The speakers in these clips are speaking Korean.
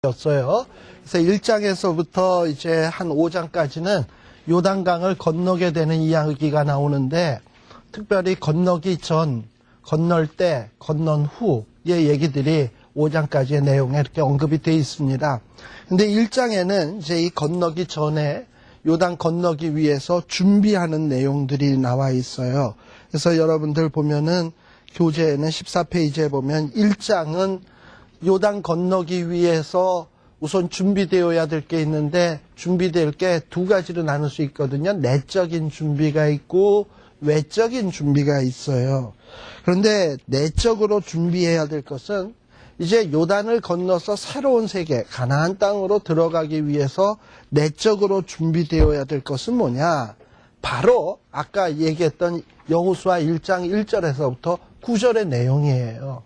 였어요. 그래서 1장에서부터 이제 한 5장까지는 요단강을 건너게 되는 이야기가 나오는데, 특별히 건너기 전, 건널 때, 건넌 후의 얘기들이 5장까지의 내용에 이렇게 언급이 되어 있습니다. 근데 1장에는 이제 이 건너기 전에 요단 건너기 위해서 준비하는 내용들이 나와 있어요. 그래서 여러분들 보면은 교재에는 14페이지에 보면 1장은 요단 건너기 위해서 우선 준비되어야 될 게 있는데, 준비될 게 두 가지로 나눌 수 있거든요. 내적인 준비가 있고 외적인 준비가 있어요. 그런데 내적으로 준비해야 될 것은 이제 요단을 건너서 새로운 세계, 가나안 땅으로 들어가기 위해서 내적으로 준비되어야 될 것은 뭐냐? 바로 아까 얘기했던 여호수아 1장 1절에서부터 9절의 내용이에요.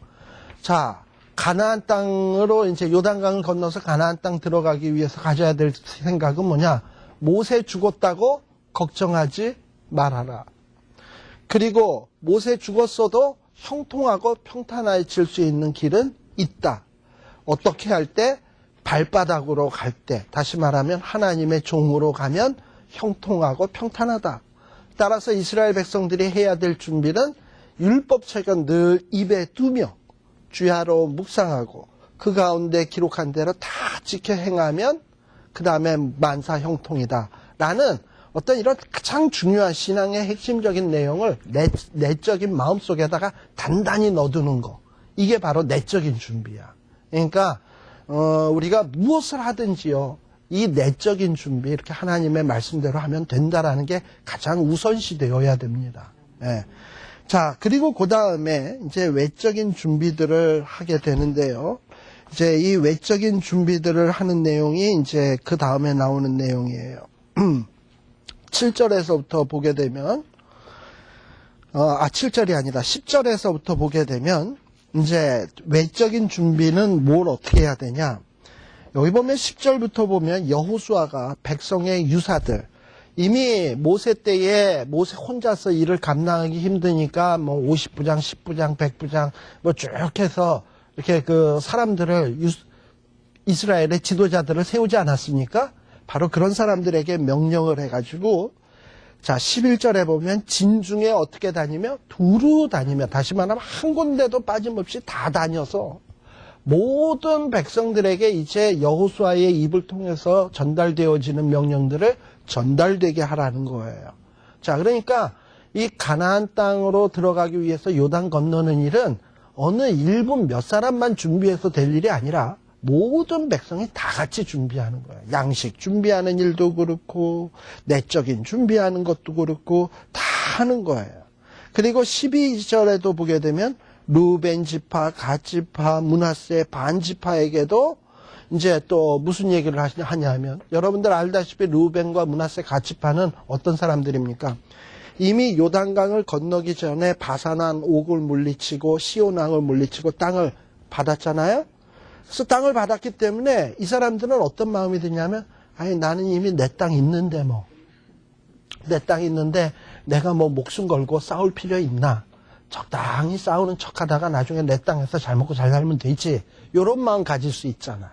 자, 가나안 땅으로 이제 요단강을 건너서 가나안 땅 들어가기 위해서 가져야 될 생각은 뭐냐? 모세 죽었다고 걱정하지 말아라. 그리고 모세 죽었어도 형통하고 평탄해질 수 있는 길은 있다. 어떻게 할 때? 발바닥으로 갈 때. 다시 말하면 하나님의 종으로 가면 형통하고 평탄하다. 따라서 이스라엘 백성들이 해야 될 준비는 율법책은 늘 입에 두며 주야로 묵상하고 그 가운데 기록한 대로 다 지켜 행하면 그 다음에 만사 형통이다 라는 어떤 이런 가장 중요한 신앙의 핵심적인 내용을 내적인 마음속에다가 단단히 넣어두는 거, 이게 바로 내적인 준비야. 그러니까 우리가 무엇을 하든지요, 이 내적인 준비, 이렇게 하나님의 말씀대로 하면 된다라는 게 가장 우선시 되어야 됩니다. 예. 자, 그리고 그 다음에 이제 외적인 준비들을 하게 되는데요. 이제 이 외적인 준비들을 하는 내용이 이제 그 다음에 나오는 내용이에요. 7절에서부터 보게 되면, 7절이 아니라 10절에서부터 보게 되면, 이제 외적인 준비는 뭘 어떻게 해야 되냐. 여기 보면 10절부터 보면 여호수아가 백성의 유사들, 이미 모세 때에 모세 혼자서 일을 감당하기 힘드니까 뭐 50부장, 10부장, 100부장 뭐 쭉 해서 이렇게 그 사람들을 이스라엘의 지도자들을 세우지 않았습니까? 바로 그런 사람들에게 명령을 해가지고, 자 11절에 보면 진중에 어떻게 다니며 두루 다니며, 다시 말하면 한 군데도 빠짐없이 다 다녀서 모든 백성들에게 이제 여호수아의 입을 통해서 전달되어지는 명령들을 전달되게 하라는 거예요. 자, 그러니까 이 가나안 땅으로 들어가기 위해서 요단 건너는 일은 어느 일부 몇 사람만 준비해서 될 일이 아니라 모든 백성이 다 같이 준비하는 거예요. 양식 준비하는 일도 그렇고 내적인 준비하는 것도 그렇고 다 하는 거예요. 그리고 12절에도 보게 되면 루벤 지파, 갓 지파, 므낫세 반 지파에게도 이제 또 무슨 얘기를 하냐면, 여러분들 알다시피 루벤과 므낫세 갓 지파는 어떤 사람들입니까? 이미 요단강을 건너기 전에 바산한 옥을 물리치고 시온왕을 물리치고 땅을 받았잖아요. 그래서 땅을 받았기 때문에 이 사람들은 어떤 마음이 드냐면, 아니 나는 이미 내 땅 있는데 내 땅 있는데 내가 뭐 목숨 걸고 싸울 필요 있나? 적당히 싸우는 척하다가 나중에 내 땅에서 잘 먹고 잘 살면 되지, 이런 마음 가질 수 있잖아요.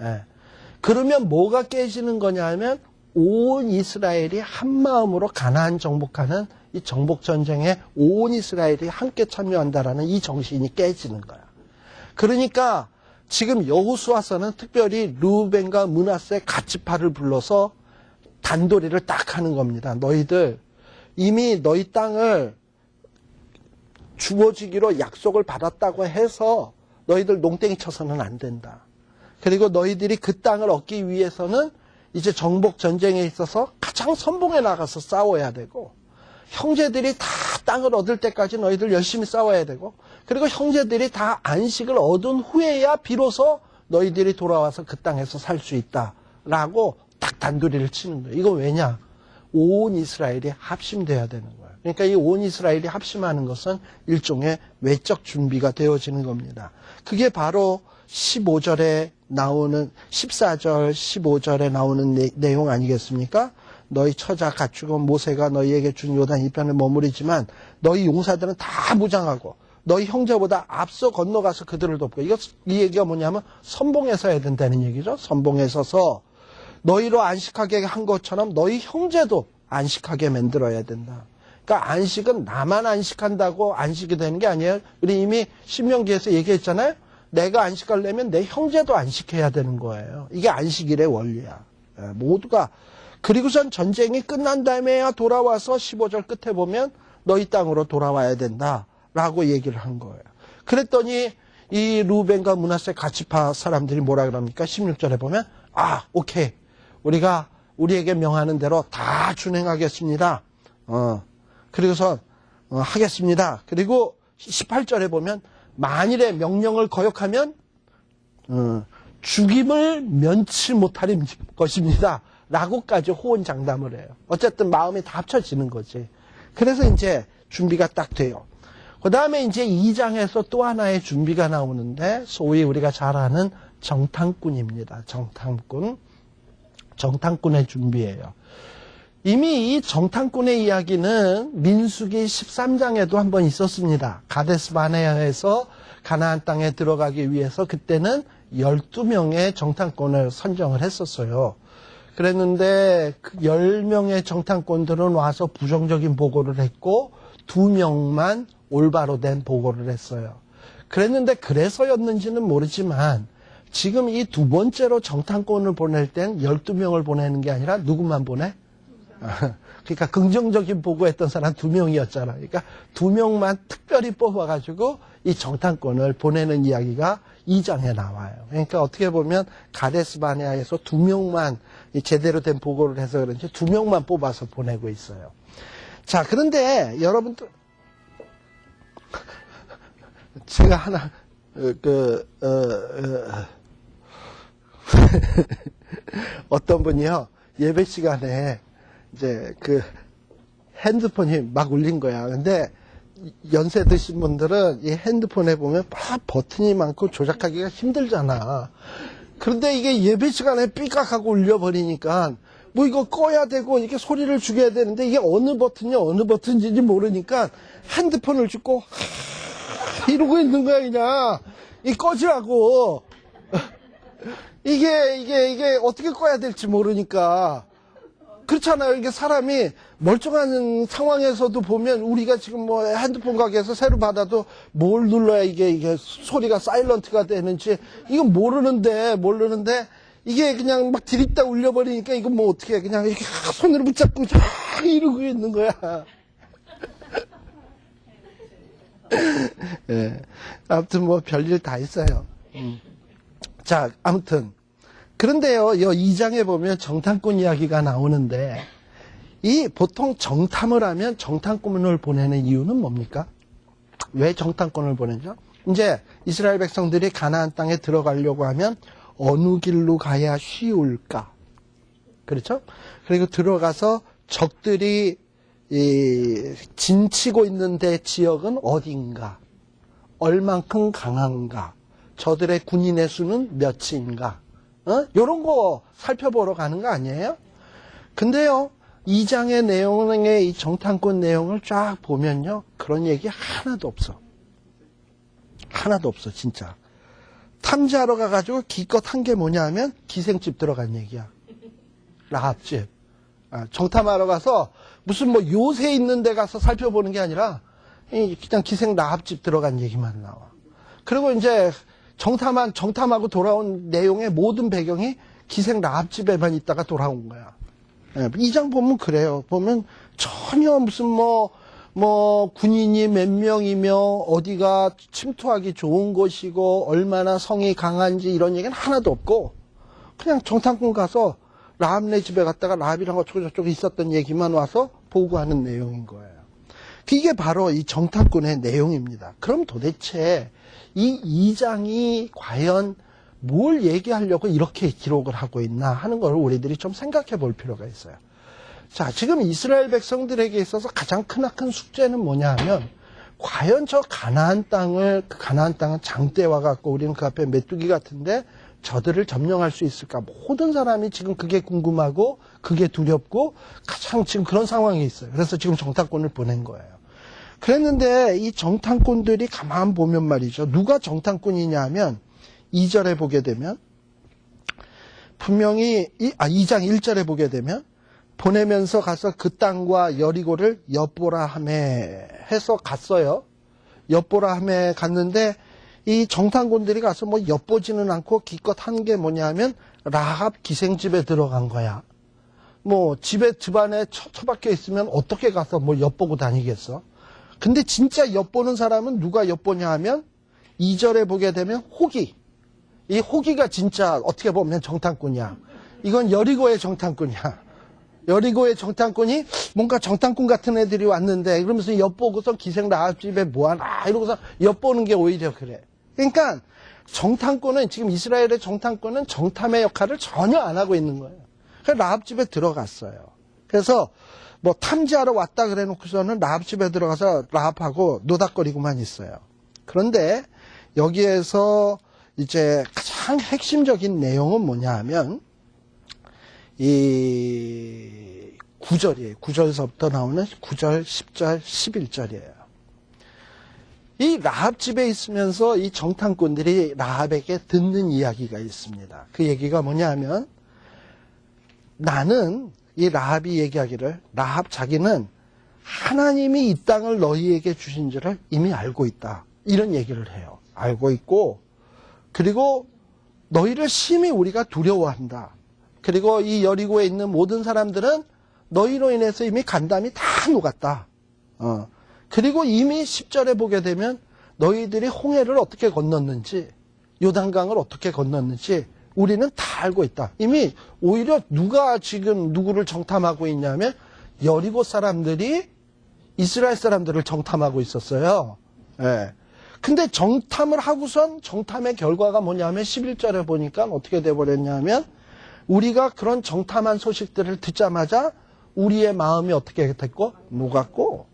예. 그러면 뭐가 깨지는 거냐면 온 이스라엘이 한 마음으로 가나안 정복하는 이 정복 전쟁에 온 이스라엘이 함께 참여한다라는 이 정신이 깨지는 거야. 그러니까 지금 여호수아서는 특별히 루벤과 므낫세 갓 지파를 불러서 단도리를 딱 하는 겁니다. 너희들 이미 너희 땅을 주어지기로 약속을 받았다고 해서 너희들 농땡이 쳐서는 안 된다. 그리고 너희들이 그 땅을 얻기 위해서는 이제 정복 전쟁에 있어서 가장 선봉에 나가서 싸워야 되고, 형제들이 다 땅을 얻을 때까지 너희들 열심히 싸워야 되고, 그리고 형제들이 다 안식을 얻은 후에야 비로소 너희들이 돌아와서 그 땅에서 살 수 있다라고 딱 단도리를 치는 거예요. 이거 왜냐? 온 이스라엘이 합심돼야 되는 거예요. 그러니까 이 온 이스라엘이 합심하는 것은 일종의 외적 준비가 되어지는 겁니다. 그게 바로 15절에 나오는, 14절, 15절에 나오는 내용 아니겠습니까? 너희 처자 갖추고 모세가 너희에게 준 요단 이편에 머무르지만 너희 용사들은 다 무장하고 너희 형제보다 앞서 건너가서 그들을 돕고, 이 얘기가 뭐냐면 선봉에 서야 된다는 얘기죠. 선봉에 서서 너희로 안식하게 한 것처럼 너희 형제도 안식하게 만들어야 된다. 그러니까 안식은 나만 안식한다고 안식이 되는 게 아니에요. 우리 이미 신명기에서 얘기했잖아요. 내가 안식하려면 내 형제도 안식해야 되는 거예요. 이게 안식일의 원리야. 모두가. 그리고선 전쟁이 끝난 다음에야 돌아와서 15절 끝에 보면 너희 땅으로 돌아와야 된다라고 얘기를 한 거예요. 그랬더니 이 루벤과 므낫세 가치파 사람들이 뭐라 그럽니까? 16절에 보면 오케이. 우리가 우리에게 명하는 대로 다 준행하겠습니다. 그리고서 하겠습니다. 그리고 18절에 보면 만일에 명령을 거역하면 죽임을 면치 못할 것입니다. 라고까지 호언장담을 해요. 어쨌든 마음이 다 합쳐지는 거지. 그래서 이제 준비가 딱 돼요. 그 다음에 이제 2장에서 또 하나의 준비가 나오는데 소위 우리가 잘 아는 정탐꾼입니다. 정탐꾼의 준비예요. 이미 이 정탐꾼의 이야기는 민수기 13장에도 한번 있었습니다. 가데스 바네아에서 가나안 땅에 들어가기 위해서 그때는 12명의 정탐꾼을 선정을 했었어요. 그랬는데 그 10명의 정탐꾼들은 와서 부정적인 보고를 했고 2명만 올바로 된 보고를 했어요. 그랬는데 그래서였는지는 모르지만 지금 이 두 번째로 정탐꾼을 보낼 땐 12명을 보내는 게 아니라 누구만 보내? 그러니까 긍정적인 보고했던 사람 2명이었잖아. 그러니까 2명만 특별히 뽑아가지고 이 정탐꾼을 보내는 이야기가 2장에 나와요. 그러니까 어떻게 보면 가데스 바네아에서 2명만 제대로 된 보고를 해서 그런지 2명만 뽑아서 보내고 있어요. 자, 그런데 여러분들 제가 하나 어떤 분이요 예배 시간에 이제 그 핸드폰이 막 울린 거야. 근데 연세 드신 분들은 이 핸드폰에 보면 막 버튼이 많고 조작하기가 힘들잖아. 그런데 이게 예배 시간에 삐깍하고 울려버리니까 뭐 이거 꺼야 되고 이렇게 소리를 죽여야 되는데 이게 어느 버튼인지 모르니까 핸드폰을 줍고 이러고 있는 거야. 그냥 이 꺼지라고. 이게 어떻게 꺼야 될지 모르니까. 그렇잖아요. 이게 사람이 멀쩡한 상황에서도 보면 우리가 지금 뭐 핸드폰 가게에서 새로 받아도 뭘 눌러야 이게 소리가 사일런트가 되는지 이건 모르는데 이게 그냥 막 디립다 울려버리니까 이건 뭐 어떻게 해. 그냥 이렇게 손으로 붙잡고 이러고 있는 거야. 예. 아무튼 뭐 별일 다 있어요. 자, 아무튼. 그런데요, 이 2장에 보면 정탐꾼 이야기가 나오는데, 이 보통 정탐을 하면 정탐꾼을 보내는 이유는 뭡니까? 왜 정탐꾼을 보내죠? 이제 이스라엘 백성들이 가나안 땅에 들어가려고 하면 어느 길로 가야 쉬울까? 그렇죠? 그리고 들어가서 적들이 진치고 있는데 지역은 어딘가? 얼만큼 강한가? 저들의 군인의 수는 몇인가? 요런 거 살펴보러 가는 거 아니에요? 근데요, 2장의 내용의 이 정탐꾼 내용을 쫙 보면요, 그런 얘기 하나도 없어. 하나도 없어, 진짜. 탐지하러 가가지고 기껏 한 게 뭐냐 하면 기생집 들어간 얘기야. 라합집. 정탐하러 가서 무슨 뭐 요새 있는 데 가서 살펴보는 게 아니라 그냥 기생 라합집 들어간 얘기만 나와. 그리고 이제 정탐하고 돌아온 내용의 모든 배경이 기생 라합집에만 있다가 돌아온 거야. 2장 보면 그래요. 보면 전혀 무슨 군인이 몇 명이며 어디가 침투하기 좋은 곳이고 얼마나 성이 강한지 이런 얘기는 하나도 없고 그냥 정탐꾼 가서 라합네 집에 갔다가 라합이랑 어쩌고저쩌고 있었던 얘기만 와서 보고하는 내용인 거예요. 이게 바로 이 정탐꾼의 내용입니다. 그럼 도대체 이 2장이 과연 뭘 얘기하려고 이렇게 기록을 하고 있나 하는 걸 우리들이 좀 생각해 볼 필요가 있어요. 자, 지금 이스라엘 백성들에게 있어서 가장 크나큰 숙제는 뭐냐 하면 과연 저 가나안 땅은 장대와 같고 우리는 그 앞에 메뚜기 같은데 저들을 점령할 수 있을까? 모든 사람이 지금 그게 궁금하고 그게 두렵고 가장 지금 그런 상황에 있어요. 그래서 지금 정탐꾼을 보낸 거예요. 그랬는데 이 정탐꾼들이 가만 보면 말이죠. 누가 정탐꾼이냐 하면 2절에 보게 되면 분명히 2장 1절에 보게 되면 보내면서 가서 그 땅과 여리고를 엿보라 하매 해서 갔어요. 엿보라 하매 갔는데 이 정탐꾼들이 가서 뭐 엿보지는 않고 기껏 한 게 뭐냐 하면 라합 기생집에 들어간 거야. 뭐 집안에 처박혀 있으면 어떻게 가서 뭐 엿보고 다니겠어. 근데 진짜 엿보는 사람은 누가 엿보냐 하면 2절에 보게 되면 호기. 이 호기가 진짜 어떻게 보면 정탐꾼이야. 이건 여리고의 정탐꾼이야. 여리고의 정탐꾼이 뭔가 정탐꾼 같은 애들이 왔는데 그러면서 엿보고서 기생 라합 집에 뭐하나 이러고서 엿보는 게 오히려 그래. 그러니까 정탐꾼은 지금 이스라엘의 정탐꾼은 정탐의 역할을 전혀 안 하고 있는 거예요. 그래서 라합 집에 들어갔어요. 그래서 뭐 탐지하러 왔다 그래 놓고서는 라합 집에 들어가서 라합하고 노닥거리고만 있어요. 그런데 여기에서 이제 가장 핵심적인 내용은 뭐냐 하면 이 9절이에요. 9절서부터 나오는 9절, 10절, 11절이에요. 이 라합 집에 있으면서 이 정탐꾼들이 라합에게 듣는 이야기가 있습니다. 그 얘기가 뭐냐 하면 나는 이 라합이 얘기하기를 라합 자기는 하나님이 이 땅을 너희에게 주신 줄을 이미 알고 있다. 이런 얘기를 해요. 알고 있고 그리고 너희를 심히 우리가 두려워한다. 그리고 이 여리고에 있는 모든 사람들은 너희로 인해서 이미 간담이 다 녹았다. 그리고 이미 10절에 보게 되면 너희들이 홍해를 어떻게 건넜는지 요단강을 어떻게 건넜는지 우리는 다 알고 있다. 이미 오히려 누가 지금 누구를 정탐하고 있냐면 여리고 사람들이 이스라엘 사람들을 정탐하고 있었어요. 예. 근데 정탐을 하고선 정탐의 결과가 뭐냐면 11절에 보니까 어떻게 돼버렸냐면 우리가 그런 정탐한 소식들을 듣자마자 우리의 마음이 어떻게 됐고 녹았고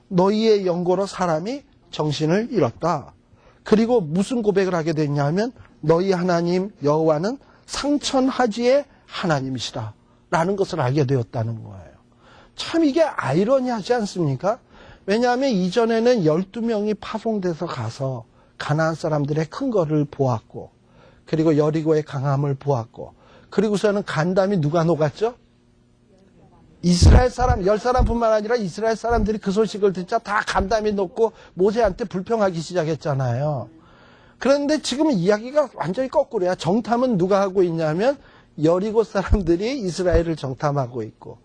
너희의 연고로 사람이 정신을 잃었다. 그리고 무슨 고백을 하게 됐냐면 너희 하나님 여호와는 상천하지의 하나님이시다 라는 것을 알게 되었다는 거예요. 참 이게 아이러니하지 않습니까? 왜냐하면 이전에는 12명이 파송돼서 가서 가나안 사람들의 큰 거를 보았고 그리고 여리고의 강함을 보았고 그리고서는 간담이 누가 녹았죠? 이스라엘 사람, 10사람뿐만 아니라 이스라엘 사람들이 그 소식을 듣자 다 간담이 녹고 모세한테 불평하기 시작했잖아요. 그런데 지금 이야기가 완전히 거꾸로야. 정탐은 누가 하고 있냐면 여리고 사람들이 이스라엘을 정탐하고 있고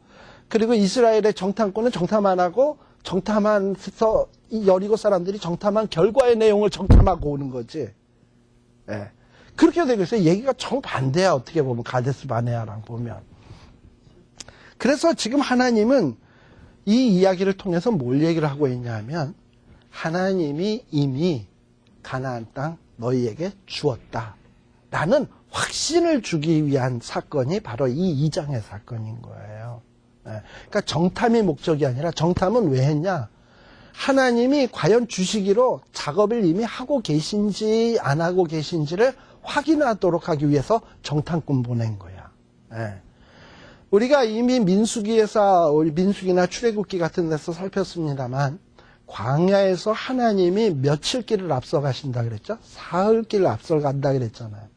그리고 이스라엘의 정탐꾼은 정탐 안 하고 정탐하면서 이 여리고 사람들이 정탐한 결과의 내용을 정탐하고 오는 거지. 예. 그렇게 되고 있어요. 얘기가 정반대야. 어떻게 보면 가데스 바네아랑 보면. 그래서 지금 하나님은 이 이야기를 통해서 뭘 얘기를 하고 있냐면 하나님이 이미 가나안 땅 너희에게 주었다 라는 확신을 주기 위한 사건이 바로 이 2장의 사건인 거예요. 그러니까 정탐이 목적이 아니라 정탐은 왜 했냐? 하나님이 과연 주시기로 작업을 이미 하고 계신지 안 하고 계신지를 확인하도록 하기 위해서 정탐꾼 보낸 거야. 우리가 이미 민수기나 출애굽기 같은 데서 살폈습니다만 광야에서 하나님이 며칠 길을 앞서 가신다 그랬죠? 사흘 길을 앞서 간다 그랬잖아요.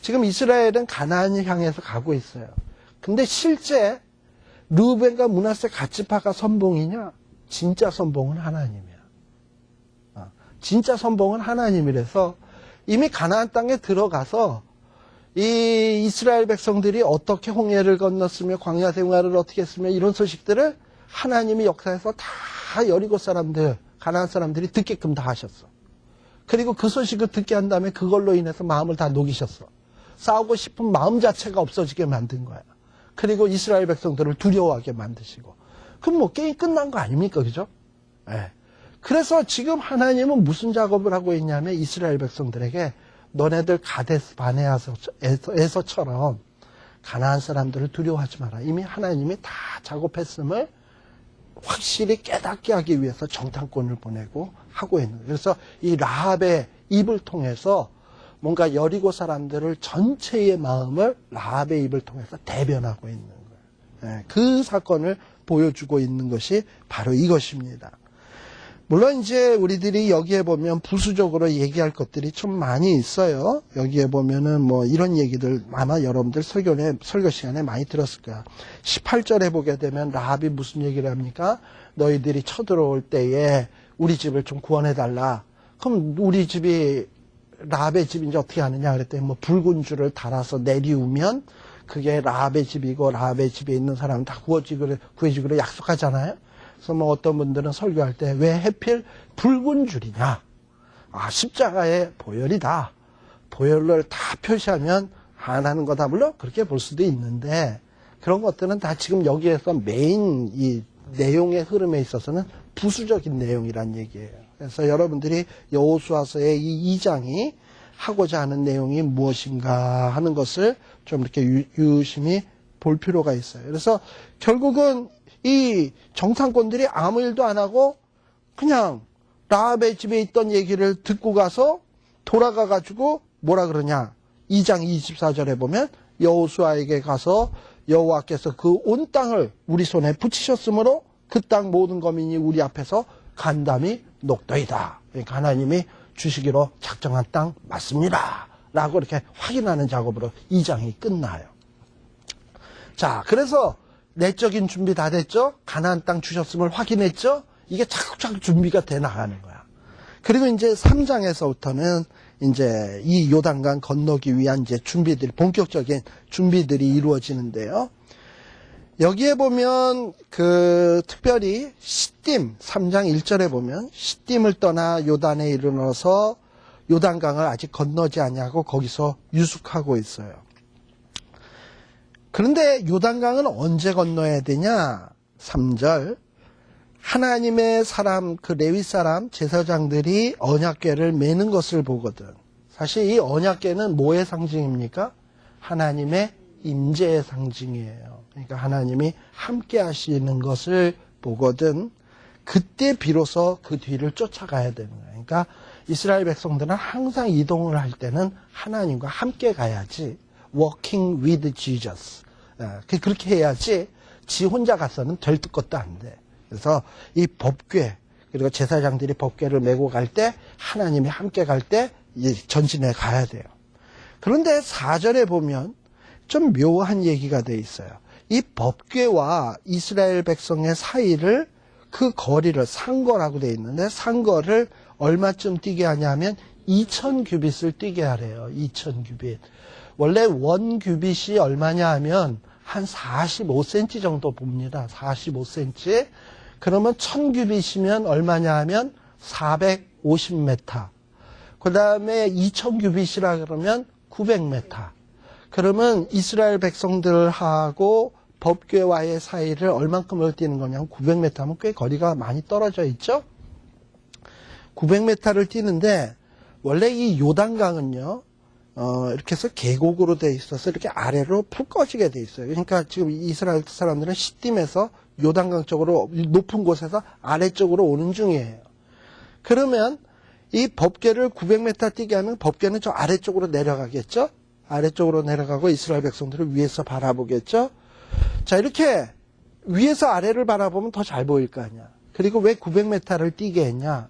지금 이스라엘은 가나안을 향해서 가고 있어요. 근데 실제 르우벤과 므낫세 갓지파가 선봉이냐? 진짜 선봉은 하나님이야. 진짜 선봉은 하나님이라서 이미 가나안 땅에 들어가서 이 이스라엘 백성들이 어떻게 홍해를 건넜으며 광야 생활을 어떻게 했으며 이런 소식들을 하나님이 역사에서 다 여리고 사람들, 가나안 사람들이 듣게끔 다 하셨어. 그리고 그 소식을 듣게 한 다음에 그걸로 인해서 마음을 다 녹이셨어. 싸우고 싶은 마음 자체가 없어지게 만든 거야. 그리고 이스라엘 백성들을 두려워하게 만드시고. 그럼 뭐 게임 끝난 거 아닙니까? 그죠? 네. 그래서 지금 하나님은 무슨 작업을 하고 있냐면 이스라엘 백성들에게 너네들 가데스 바네아에서처럼 가나안 사람들을 두려워하지 마라. 이미 하나님이 다 작업했음을 확실히 깨닫게 하기 위해서 정탐꾼을 보내고 하고 있는 거예요. 그래서 이 라합의 입을 통해서 뭔가 여리고 사람들을 전체의 마음을 라합의 입을 통해서 대변하고 있는 거예요. 그 사건을 보여주고 있는 것이 바로 이것입니다. 물론 이제 우리들이 여기에 보면 부수적으로 얘기할 것들이 좀 많이 있어요. 여기에 보면은 뭐 이런 얘기들 아마 여러분들 설교 시간에 많이 들었을 거야. 18절에 보게 되면 라합이 무슨 얘기를 합니까? 너희들이 쳐들어올 때에 우리 집을 좀 구원해달라. 그럼 우리 집이 라합의 집인지 어떻게 하느냐 그랬더니 뭐 붉은 줄을 달아서 내리우면 그게 라합의 집이고 라합의 집에 있는 사람은 다 구해주기로 약속하잖아요. 그래서 뭐 어떤 분들은 설교할 때 왜 하필 붉은 줄이냐? 아, 십자가의 보혈이다. 보혈을 다 표시하면 안 하는 거다. 물론 그렇게 볼 수도 있는데 그런 것들은 다 지금 여기에서 메인 이 내용의 흐름에 있어서는 부수적인 내용이란 얘기예요. 그래서 여러분들이 여호수아서의 이 2장이 하고자 하는 내용이 무엇인가 하는 것을 좀 이렇게 유심히 볼 필요가 있어요. 그래서 결국은 이 정탐꾼들이 아무 일도 안 하고 그냥 라합의 집에 있던 얘기를 듣고 가서 돌아가가지고 뭐라 그러냐. 2장 24절에 보면 여호수아에게 가서 여호와께서 그 온 땅을 우리 손에 붙이셨으므로 그 땅 모든 거민이 우리 앞에서 간담이 녹더이다. 그러니까 하나님이 주시기로 작정한 땅 맞습니다. 라고 이렇게 확인하는 작업으로 2장이 끝나요. 자, 그래서 내적인 준비 다 됐죠? 가나안 땅 주셨음을 확인했죠? 이게 차곡차곡 준비가 돼 나가는 거야. 그리고 이제 3장에서부터는 이제 이 요단강 건너기 위한 이제 준비들이, 본격적인 준비들이 이루어지는데요. 여기에 보면 특별히 시딤 3장 1절에 보면 시딤을 떠나 요단에 이르러서 요단강을 아직 건너지 아니하고 거기서 유숙하고 있어요. 그런데 요단강은 언제 건너야 되냐? 3절. 하나님의 사람, 그 레위 사람, 제사장들이 언약궤를 메는 것을 보거든. 사실 이 언약궤는 뭐의 상징입니까? 하나님의 임재의 상징이에요. 그러니까 하나님이 함께 하시는 것을 보거든. 그때 비로소 그 뒤를 쫓아가야 되는 거예요. 그러니까 이스라엘 백성들은 항상 이동을 할 때는 하나님과 함께 가야지. Walking with Jesus. 그렇게 해야지 지 혼자 가서는 될 것도 안 돼. 그래서 이 법궤, 그리고 제사장들이 법궤를 메고 갈 때 하나님이 함께 갈 때 전진해 가야 돼요. 그런데 4절에 보면 좀 묘한 얘기가 돼 있어요. 이 법궤와 이스라엘 백성의 사이를 그 거리를 상거라고 돼 있는데 상거를 얼마쯤 뛰게 하냐면 2000규빗을 뛰게 하래요. 2000규빗. 원래 1규빗이 얼마냐 하면 한 45cm 정도 봅니다. 45cm. 그러면 1000규빗이면 얼마냐 하면 450m. 그 다음에 2000규빗이라 그러면 900m. 그러면 이스라엘 백성들하고 법궤와의 사이를 얼만큼을 뛰는 거냐면 900m 하면 꽤 거리가 많이 떨어져 있죠. 900m를 뛰는데 원래 이 요단강은요. 이렇게 해서 계곡으로 돼 있어서 이렇게 아래로 푹 꺼지게 돼 있어요. 그러니까 지금 이스라엘 사람들은 시딤에서 요단강 쪽으로 높은 곳에서 아래쪽으로 오는 중이에요. 그러면 이 법궤를 900m 뛰게 하면 법궤는 저 아래쪽으로 내려가겠죠? 아래쪽으로 내려가고 이스라엘 백성들을 위에서 바라보겠죠? 자, 이렇게 위에서 아래를 바라보면 더 잘 보일 거 아니야. 그리고 왜 900m를 뛰게 했냐?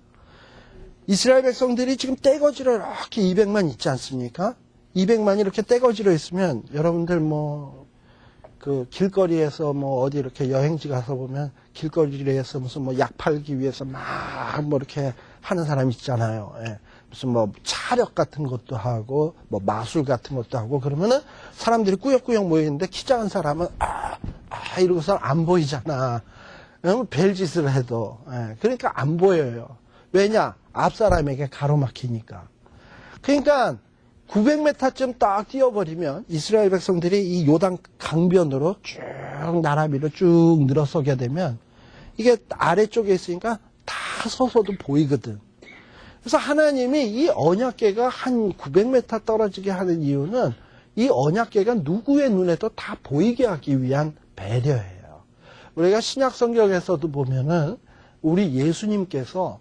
이스라엘 백성들이 지금 떼거지로 이렇게 200만 있지 않습니까? 200만이 이렇게 떼거지로 있으면 여러분들 길거리에서 어디 이렇게 여행지 가서 보면 길거리에서 무슨 약 팔기 위해서 막 이렇게 하는 사람 있잖아요. 예. 무슨 차력 같은 것도 하고 마술 같은 것도 하고 그러면은 사람들이 꾸역꾸역 모이는데 키 작은 사람은 이러고서 안 보이잖아. 벨짓을 해도. 예. 그러니까 안 보여요. 왜냐? 앞 사람에게 가로막히니까. 그러니까 900m쯤 딱 뛰어버리면 이스라엘 백성들이 이 요단 강변으로 쭉 나라비로 쭉 늘어서게 되면 이게 아래쪽에 있으니까 다 서서도 보이거든. 그래서 하나님이 이 언약궤가 한 900m 떨어지게 하는 이유는 이 언약궤가 누구의 눈에도 다 보이게 하기 위한 배려예요. 우리가 신약 성경에서도 보면은 우리 예수님께서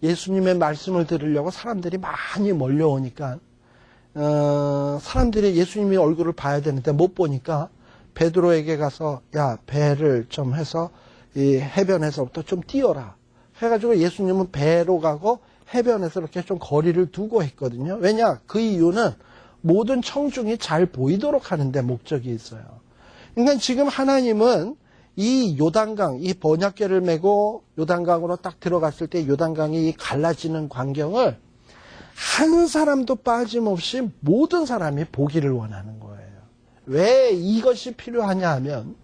예수님의 말씀을 들으려고 사람들이 많이 몰려오니까 사람들이 예수님의 얼굴을 봐야 되는데 못 보니까 베드로에게 가서 야 배를 좀 해서 이 해변에서부터 좀 띄워라. 해가지고 예수님은 배로 가고 해변에서 이렇게 좀 거리를 두고 했거든요. 왜냐? 그 이유는 모든 청중이 잘 보이도록 하는데 목적이 있어요. 그러니까 지금 하나님은 이 요단강, 이 번약궤를 메고 요단강으로 딱 들어갔을 때 요단강이 갈라지는 광경을 한 사람도 빠짐없이 모든 사람이 보기를 원하는 거예요. 왜 이것이 필요하냐 하면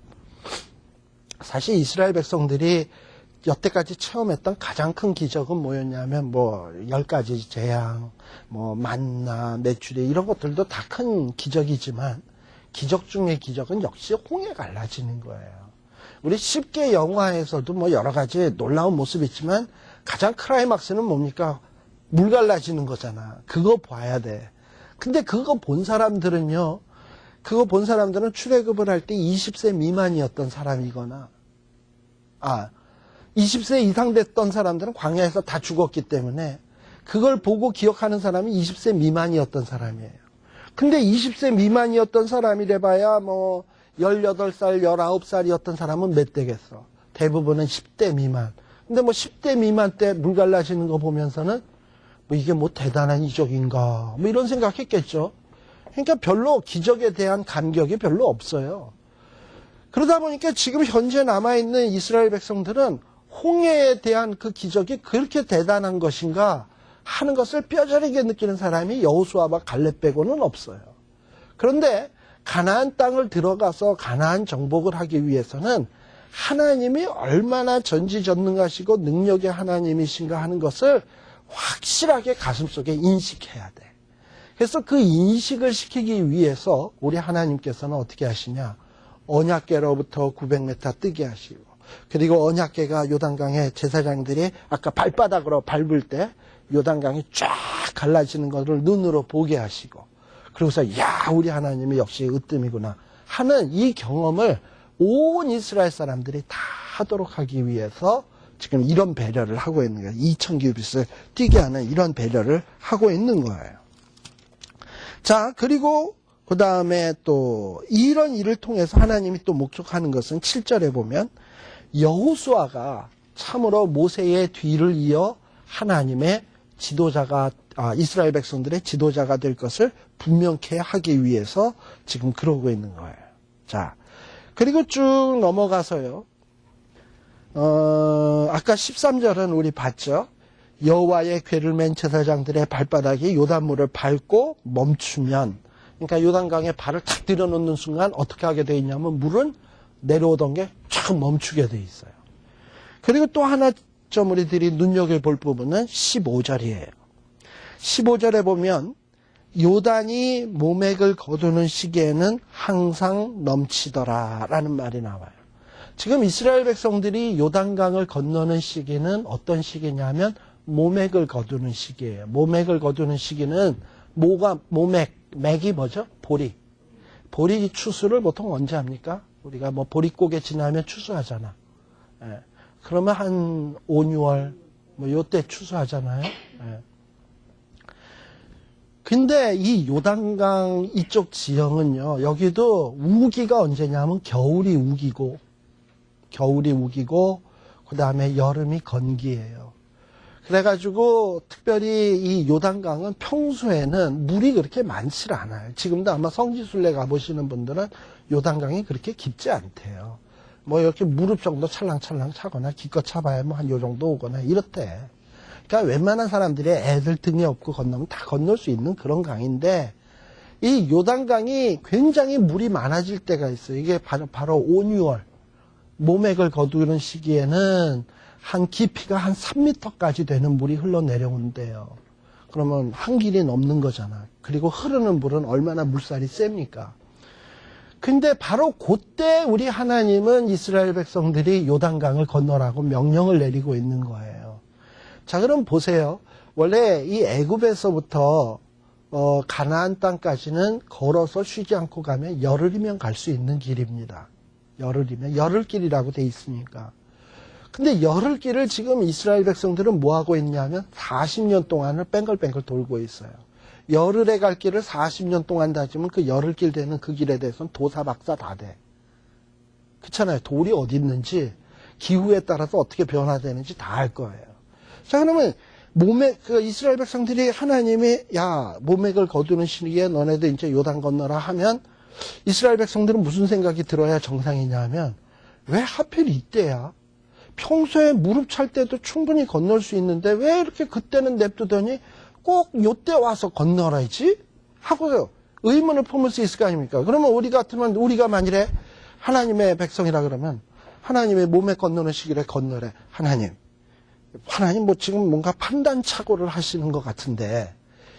사실 이스라엘 백성들이 여태까지 체험했던 가장 큰 기적은 뭐였냐면 10가지 재앙, 만나, 메추리 이런 것들도 다 큰 기적이지만 기적 중의 기적은 역시 홍해 갈라지는 거예요. 우리 10개 영화에서도 여러 가지 놀라운 모습이 있지만 가장 클라이막스는 뭡니까? 물 갈라지는 거잖아. 그거 봐야 돼. 근데 그거 본 사람들은 출애굽을 할 때 20세 미만이었던 사람이거나 20세 이상 됐던 사람들은 광야에서 다 죽었기 때문에 그걸 보고 기억하는 사람이 20세 미만이었던 사람이에요. 근데 20세 미만이었던 사람이래봐야 18살, 19살이었던 사람은 몇 대겠어? 대부분은 10대 미만. 근데 10대 미만 때 물 갈라지는 거 보면서는 이게 대단한 이적인가? 이런 생각했겠죠. 그러니까 별로 기적에 대한 감격이 별로 없어요. 그러다 보니까 지금 현재 남아있는 이스라엘 백성들은 홍해에 대한 그 기적이 그렇게 대단한 것인가 하는 것을 뼈저리게 느끼는 사람이 여호수아와 갈렙 빼고는 없어요. 그런데 가나안 땅을 들어가서 가나안 정복을 하기 위해서는 하나님이 얼마나 전지전능하시고 능력의 하나님이신가 하는 것을 확실하게 가슴속에 인식해야 돼. 그래서 그 인식을 시키기 위해서 우리 하나님께서는 어떻게 하시냐? 언약궤로부터 900m 뜨게 하시고, 그리고 언약궤가 요단강에 제사장들이 아까 발바닥으로 밟을 때 요단강이 쫙 갈라지는 것을 눈으로 보게 하시고, 그러고서 우리 하나님이 역시 으뜸이구나 하는 이 경험을 온 이스라엘 사람들이 다 하도록 하기 위해서 지금 이런 배려를 하고 있는 거예요. 2000규빗을 뛰게 하는 이런 배려를 하고 있는 거예요. 자, 그리고 그 다음에 또 이런 일을 통해서 하나님이 또 목적하는 것은 7절에 보면 여호수아가 참으로 모세의 뒤를 이어 하나님의 지도자가 이스라엘 백성들의 지도자가 될 것을 분명케 하기 위해서 지금 그러고 있는 거예요. 자, 그리고 쭉 넘어가서요. 아까 13절은 우리 봤죠. 여호와의 궤를 맨 제사장들의 발바닥이 요단물을 밟고 멈추면, 그러니까 요단강에 발을 탁 들여놓는 순간 어떻게 하게 돼 있냐면 물은 내려오던 게 쫙 멈추게 돼 있어요. 그리고 또 하나 좀 우리들이 눈여겨볼 부분은 15절이에요. 15절에 보면 요단이 모맥을 거두는 시기에는 항상 넘치더라 라는 말이 나와요. 지금 이스라엘 백성들이 요단강을 건너는 시기는 어떤 시기냐면 모맥을 거두는 시기예요. 모맥을 거두는 시기는 맥이 뭐죠? 보리. 보리 추수를 보통 언제 합니까? 우리가 보릿고개 지나면 추수하잖아. 예. 그러면 한 5, 6월 요때 추수하잖아요. 예. 근데 이 요단강 이쪽 지형은요, 여기도 우기가 언제냐면 겨울이 우기고, 그 다음에 여름이 건기예요. 그래가지고 특별히 이 요단강은 평소에는 물이 그렇게 많지 않아요. 지금도 아마 성지순례 가보시는 분들은 요단강이 그렇게 깊지 않대요. 이렇게 무릎 정도 찰랑찰랑 차거나 기껏 차봐야 한 요 정도 오거나 이렇대. 그러니까 웬만한 사람들이 애들 등에 업고 건너면 다 건널 수 있는 그런 강인데, 이 요단강이 굉장히 물이 많아질 때가 있어요. 이게 바로 5, 6월 모맥을 거두는 시기에는 한 깊이가 한 3m까지 되는 물이 흘러내려오는데요. 그러면 한 길이 넘는 거잖아. 그리고 흐르는 물은 얼마나 물살이 셉니까? 근데 바로 그때 우리 하나님은 이스라엘 백성들이 요단강을 건너라고 명령을 내리고 있는 거예요. 자, 그럼 보세요. 원래 이 애굽에서부터 가나안 땅까지는 걸어서 쉬지 않고 가면 열흘이면 갈 수 있는 길입니다. 열흘길이라고 돼 있으니까. 근데 열흘길을 지금 이스라엘 백성들은 뭐 하고 있냐면 40년 동안을 뺑글뺑글 돌고 있어요. 열흘에 갈 길을 40년 동안 다지면 그 열흘길 되는 그 길에 대해서는 도사박사 다 돼. 그렇잖아요. 돌이 어디 있는지 기후에 따라서 어떻게 변화되는지 다 알 거예요. 자, 그러면 이스라엘 백성들이 하나님이 모맥을 거두는 시기에 너네들 이제 요단 건너라 하면 이스라엘 백성들은 무슨 생각이 들어야 정상이냐면 왜 하필 이때야? 평소에 무릎 찰 때도 충분히 건널 수 있는데 왜 이렇게 그때는 냅두더니 꼭 요때 와서 건너라지? 하고 의문을 품을 수 있을 거 아닙니까? 그러면 우리 같으면 우리가 만일에 하나님의 백성이라 그러면 하나님의 몸에 건너는 시기에 건너래. 하나님 뭐 지금 뭔가 판단착오를 하시는 것 같은데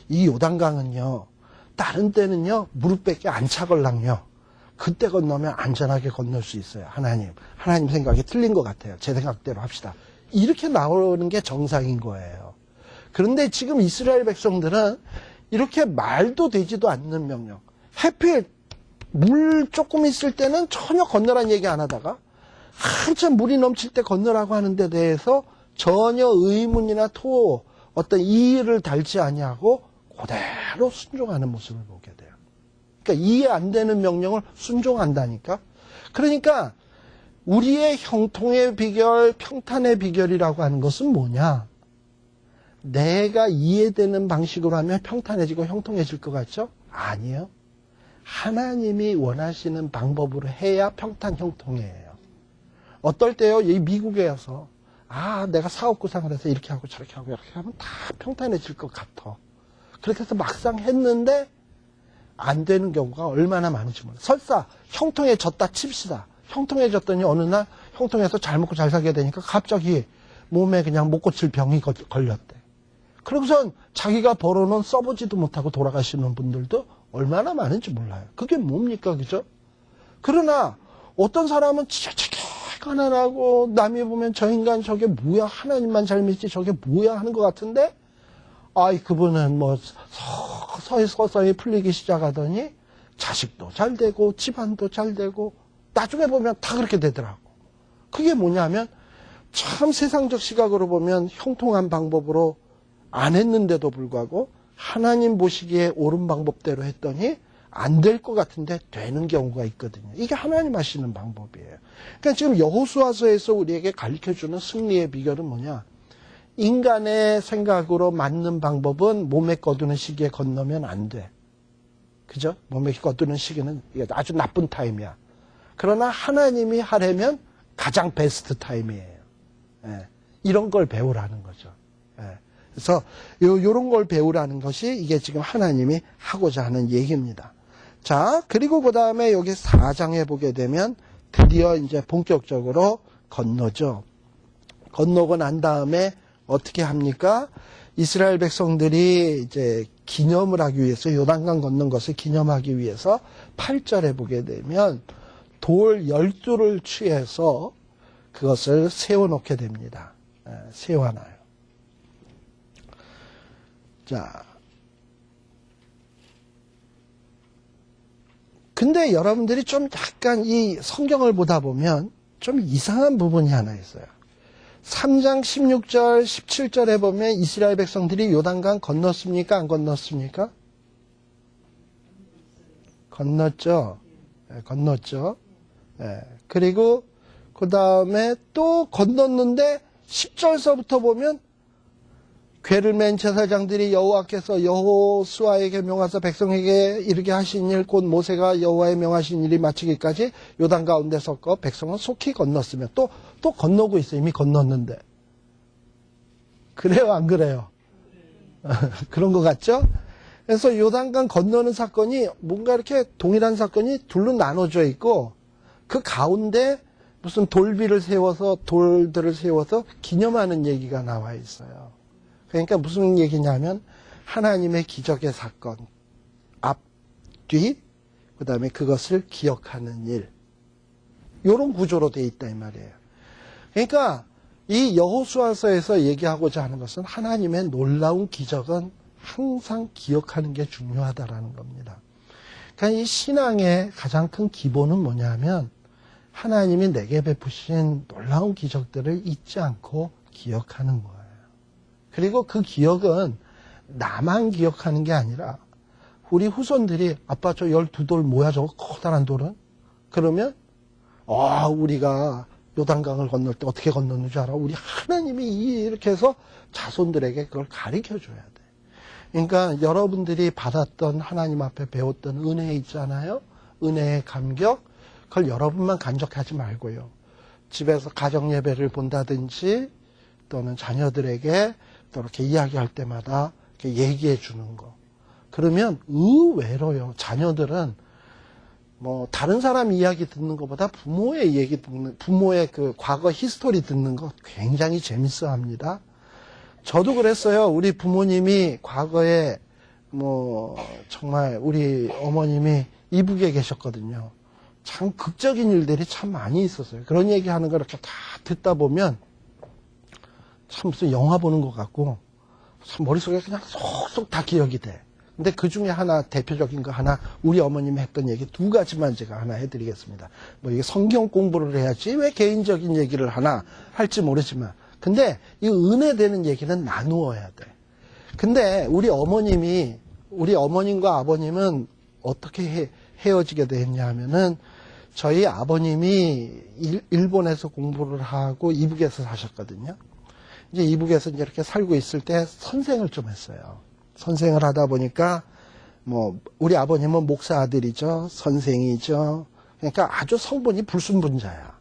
이 요단강은요 다른 때는요 무릎밖에 안 차걸랑요 그때 건너면 안전하게 건널 수 있어요. 하나님 생각이 틀린 것 같아요. 제 생각대로 합시다. 이렇게 나오는 게 정상인 거예요. 그런데 지금 이스라엘 백성들은 이렇게 말도 되지도 않는 명령, 해필 물 조금 있을 때는 전혀 건너란 얘기 안 하다가 한참 물이 넘칠 때 건너라고 하는 데 대해서 전혀 의문이나 어떤 이의를 달지 아니하고 그대로 순종하는 모습을 보게 돼요. 그러니까 이해 안 되는 명령을 순종한다니까. 그러니까 우리의 형통의 비결, 평탄의 비결이라고 하는 것은 뭐냐? 내가 이해되는 방식으로 하면 평탄해지고 형통해질 것 같죠? 아니요. 하나님이 원하시는 방법으로 해야 평탄, 형통해요. 어떨 때요? 이 미국에서 내가 사업 구상을 해서 이렇게 하고 저렇게 하고 이렇게 하면 다 평탄해질 것 같아. 그렇게 해서 막상 했는데 안 되는 경우가 얼마나 많은지 몰라요. 설사 형통해졌다 칩시다. 형통해졌더니 어느 날 형통해서 잘 먹고 잘 살게 되니까 갑자기 몸에 그냥 못 고칠 병이 걸렸대. 그러고선 자기가 벌어놓은 써보지도 못하고 돌아가시는 분들도 얼마나 많은지 몰라요. 그게 뭡니까, 그죠? 그러나 어떤 사람은 지저지게 가난하고 남이 보면 저 인간 저게 뭐야, 하나님만 잘 믿지 저게 뭐야 하는 것 같은데 그분은 뭐 서서히 풀리기 시작하더니 자식도 잘 되고 집안도 잘 되고 나중에 보면 다 그렇게 되더라고. 그게 뭐냐면 참 세상적 시각으로 보면 형통한 방법으로 안 했는데도 불구하고 하나님 보시기에 옳은 방법대로 했더니 안 될 것 같은데 되는 경우가 있거든요. 이게 하나님 하시는 방법이에요. 그러니까 지금 여호수아서에서 우리에게 가르쳐주는 승리의 비결은 뭐냐? 인간의 생각으로 맞는 방법은 몸에 거두는 시기에 건너면 안 돼. 그죠? 몸에 거두는 시기는 아주 나쁜 타임이야. 그러나 하나님이 하려면 가장 베스트 타임이에요. 이런 걸 배우라는 거죠. 그래서 요런 걸 배우라는 것이 이게 지금 하나님이 하고자 하는 얘기입니다. 자, 그리고 그 다음에 여기 4장에 보게 되면 드디어 이제 본격적으로 건너죠. 건너고 난 다음에 어떻게 합니까? 이스라엘 백성들이 이제 기념을 하기 위해서 요단강 건넌 것을 기념하기 위해서 8절에 보게 되면 돌 12를 취해서 그것을 세워놓게 됩니다. 세워놔요. 자, 근데 여러분들이 좀 약간 이 성경을 보다 보면 좀 이상한 부분이 하나 있어요. 3장 16절, 17절에 보면 이스라엘 백성들이 요단강 건넜습니까? 안 건넜습니까? 건넜죠. 건넜죠. 그리고 그 다음에 또 건넜는데 10절서부터 보면 궤를 맨 제사장들이 여호와께서 여호수아에게 명하사 백성에게 이르게 하신 일 곧 모세가 여호와의 명하신 일이 마치기까지 요단 가운데 섰고 백성은 속히 건넜으며 또 건너고 있어요. 이미 건넜는데. 그래요, 안 그래요? 그런 것 같죠? 그래서 요단강 건너는 사건이 뭔가 이렇게 동일한 사건이 둘로 나눠져 있고 그 가운데 무슨 돌들을 세워서 기념하는 얘기가 나와 있어요. 그러니까 무슨 얘기냐면 하나님의 기적의 사건 앞, 뒤, 그 다음에 그것을 기억하는 일, 이런 구조로 되어 있다 이 말이에요. 그러니까 이 여호수아서에서 얘기하고자 하는 것은 하나님의 놀라운 기적은 항상 기억하는 게 중요하다라는 겁니다. 그러니까 이 신앙의 가장 큰 기본은 뭐냐면 하나님이 내게 베푸신 놀라운 기적들을 잊지 않고 기억하는 거예요. 그리고 그 기억은 나만 기억하는 게 아니라 우리 후손들이 아빠 저 12돌 뭐야 저거 커다란 돌은? 그러면 우리가 요단강을 건널 때 어떻게 건너는 줄 알아? 우리 하나님이 이렇게 해서 자손들에게 그걸 가르쳐 줘야 돼. 그러니까 여러분들이 받았던 하나님 앞에 배웠던 은혜 있잖아요. 은혜의 감격. 그걸 여러분만 간직하지 말고요. 집에서 가정 예배를 본다든지 또는 자녀들에게 또 이렇게 이야기할 때마다 이렇게 얘기해 주는 거. 그러면 의외로요. 자녀들은 뭐 다른 사람 이야기 듣는 것보다 부모의 얘기 듣는, 부모의 그 과거 히스토리 듣는 거 굉장히 재밌어 합니다. 저도 그랬어요. 우리 부모님이 과거에 뭐 정말 우리 어머님이 이북에 계셨거든요. 참 극적인 일들이 참 많이 있었어요. 그런 얘기하는 걸 이렇게 다 듣다 보면 참 무슨 영화 보는 것 같고 참 머릿속에 그냥 쏙쏙 다 기억이 돼. 근데 그 중에 하나 대표적인 거 하나 우리 어머님이 했던 얘기 두 가지만 제가 하나 해드리겠습니다. 뭐 이게 성경 공부를 해야지 왜 개인적인 얘기를 하나 할지 모르지만 근데 이 은혜 되는 얘기는 나누어야 돼. 근데 우리 어머님과 아버님은 어떻게 헤어지게 됐냐 하면은 저희 아버님이 일본에서 공부를 하고 이북에서 사셨거든요. 이제 이북에서 이제 이렇게 살고 있을 때 선생을 좀 했어요. 선생을 하다 보니까 뭐 우리 아버님은 목사 아들이죠. 선생이죠. 그러니까 아주 성분이 불순분자야.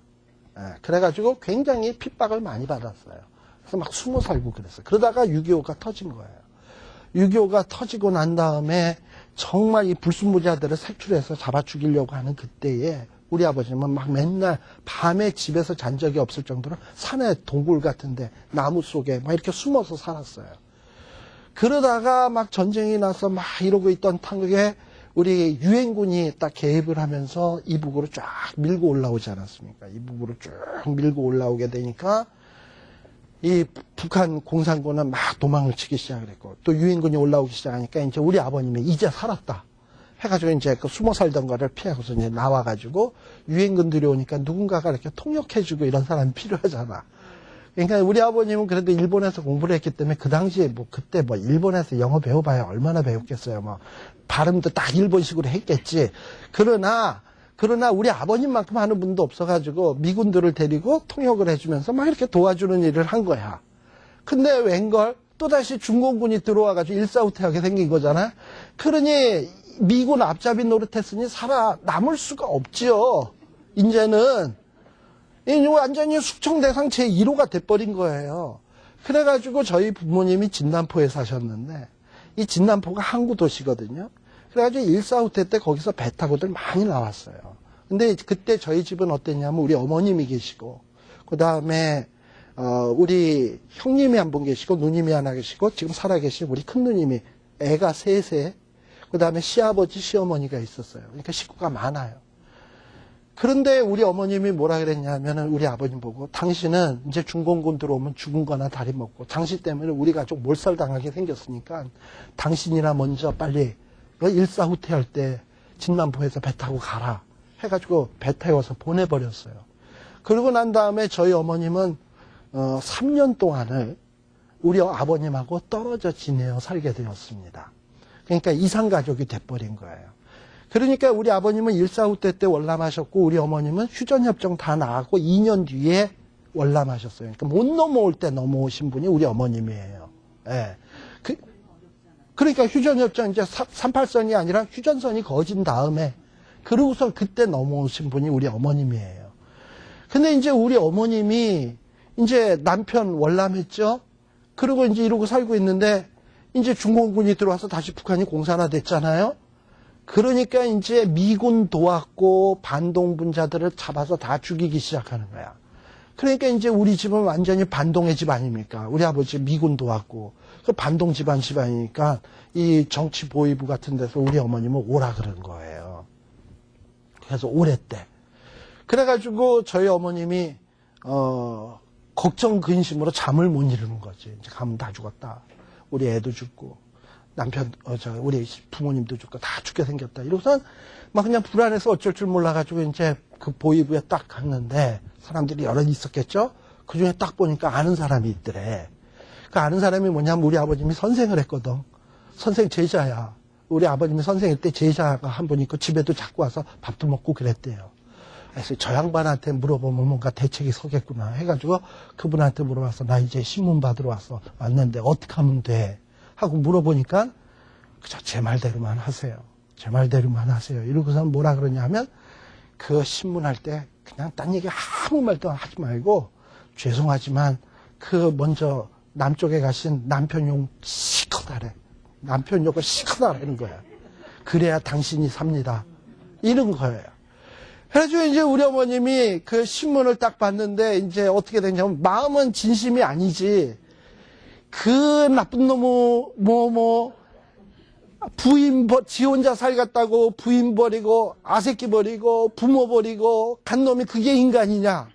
그래가지고 굉장히 핍박을 많이 받았어요. 그래서 막 숨어 살고 그랬어요. 그러다가 6.25가 터진 거예요. 6.25가 터지고 난 다음에 정말 이 불순부자들을 색출해서 잡아 죽이려고 하는 그때에 우리 아버지는 막 맨날 밤에 집에서 잔 적이 없을 정도로 산에 동굴 같은데 나무 속에 막 이렇게 숨어서 살았어요. 그러다가 막 전쟁이 나서 막 이러고 있던 탕극에 우리 유엔군이 딱 개입을 하면서 이북으로 쫙 밀고 올라오지 않았습니까? 이북으로 쭉 밀고 올라오게 되니까 이 북한 공산군은 막 도망을 치기 시작을 했고 또 유엔군이 올라오기 시작하니까 이제 우리 아버님이 이제 살았다 해가지고 이제 그 숨어 살던 거를 피하고서 이제 나와가지고 유엔군들이 오니까 누군가가 이렇게 통역해주고 이런 사람이 필요하잖아. 그러니까 우리 아버님은 그래도 일본에서 공부를 했기 때문에 그 당시에 뭐 그때 뭐 일본에서 영어 배워봐야 얼마나 배웠겠어요. 뭐 발음도 딱 일본식으로 했겠지. 그러나 우리 아버님만큼 하는 분도 없어가지고 미군들을 데리고 통역을 해주면서 막 이렇게 도와주는 일을 한 거야. 근데 웬걸 또다시 중공군이 들어와가지고 일사후퇴하게 생긴 거잖아. 그러니 미군 앞잡이 노릇했으니 살아남을 수가 없지요. 이제는 완전히 숙청 대상 제1호가 돼버린 거예요. 그래가지고 저희 부모님이 진남포에 사셨는데 이 진남포가 항구 도시거든요. 그래가지고 일사후퇴 때 거기서 배 타고들 많이 나왔어요. 근데 그때 저희 집은 어땠냐면 우리 어머님이 계시고 그 다음에 우리 형님이 한 분 계시고 누님이 하나 계시고 지금 살아계신 우리 큰 누님이 애가 셋에 그 다음에 시아버지 시어머니가 있었어요. 그러니까 식구가 많아요. 그런데 우리 어머님이 뭐라 그랬냐면은 우리 아버님 보고 당신은 이제 중공군 들어오면 죽은 거나 다리 먹고 당신 때문에 우리 가족 몰살당하게 생겼으니까 당신이나 먼저 빨리 일사후퇴할 때 진남포에서 배 타고 가라 해가지고 배 태워서 보내버렸어요. 그러고 난 다음에 저희 어머님은 3년 동안을 우리 아버님하고 떨어져 지내어 살게 되었습니다. 그러니까 이산가족이 돼버린 거예요. 그러니까 우리 아버님은 일사후퇴 때 월남하셨고 우리 어머님은 휴전협정 다 나가고 2년 뒤에 월남하셨어요. 그러니까 못 넘어올 때 넘어오신 분이 우리 어머님이에요. 예. 그러니까 휴전협정 이제 38선이 아니라 휴전선이 거진 다음에 그러고서 그때 넘어오신 분이 우리 어머님이에요. 근데 이제 우리 어머님이 이제 남편 월남했죠. 그리고 이제 이러고 살고 있는데 이제 중공군이 들어와서 다시 북한이 공산화됐잖아요. 그러니까 이제 미군 도왔고 반동분자들을 잡아서 다 죽이기 시작하는 거야. 그러니까 이제 우리 집은 완전히 반동의 집 아닙니까? 우리 아버지 미군 도왔고 그 반동 집안이니까 이 정치 보위부 같은 데서 우리 어머님은 오라 그런 거예요. 그래서 오랬대. 그래가지고 저희 어머님이 걱정 근심으로 잠을 못 이루는 거지. 이제 가면 다 죽었다. 우리 애도 죽고 남편 우리 부모님도 죽고 다 죽게 생겼다. 이러고선 막 그냥 불안해서 어쩔 줄 몰라가지고 이제 그 보위부에 딱 갔는데 사람들이 여러 있었겠죠. 그 중에 딱 보니까 아는 사람이 있더래. 그 아는 사람이 뭐냐면 우리 아버님이 선생을 했거든. 선생 제자야. 우리 아버님이 선생일 때 제자가 한 분 있고 집에도 자꾸 와서 밥도 먹고 그랬대요. 그래서 저 양반한테 물어보면 뭔가 대책이 서겠구나 해가지고 그분한테 물어봐서 나 이제 신문 받으러 왔는데 어떻게 하면 돼? 하고 물어보니까 그저 제 말대로만 하세요. 제 말대로만 하세요. 이러고서 뭐라 그러냐 하면 그 신문할 때 그냥 딴 얘기 아무 말도 하지 말고 죄송하지만 그 먼저 남쪽에 가신 남편 욕 시컷 하래. 남편 욕을 시컷 하라는 거야. 그래야 당신이 삽니다. 이런 거예요. 그래가지고 이제 우리 어머님이 그 신문을 딱 봤는데 이제 어떻게 되냐면 마음은 진심이 아니지. 그 나쁜 놈의 부인 지 혼자 살겠다고 부인 버리고 아새끼 버리고 부모 버리고 간 놈이 그게 인간이냐.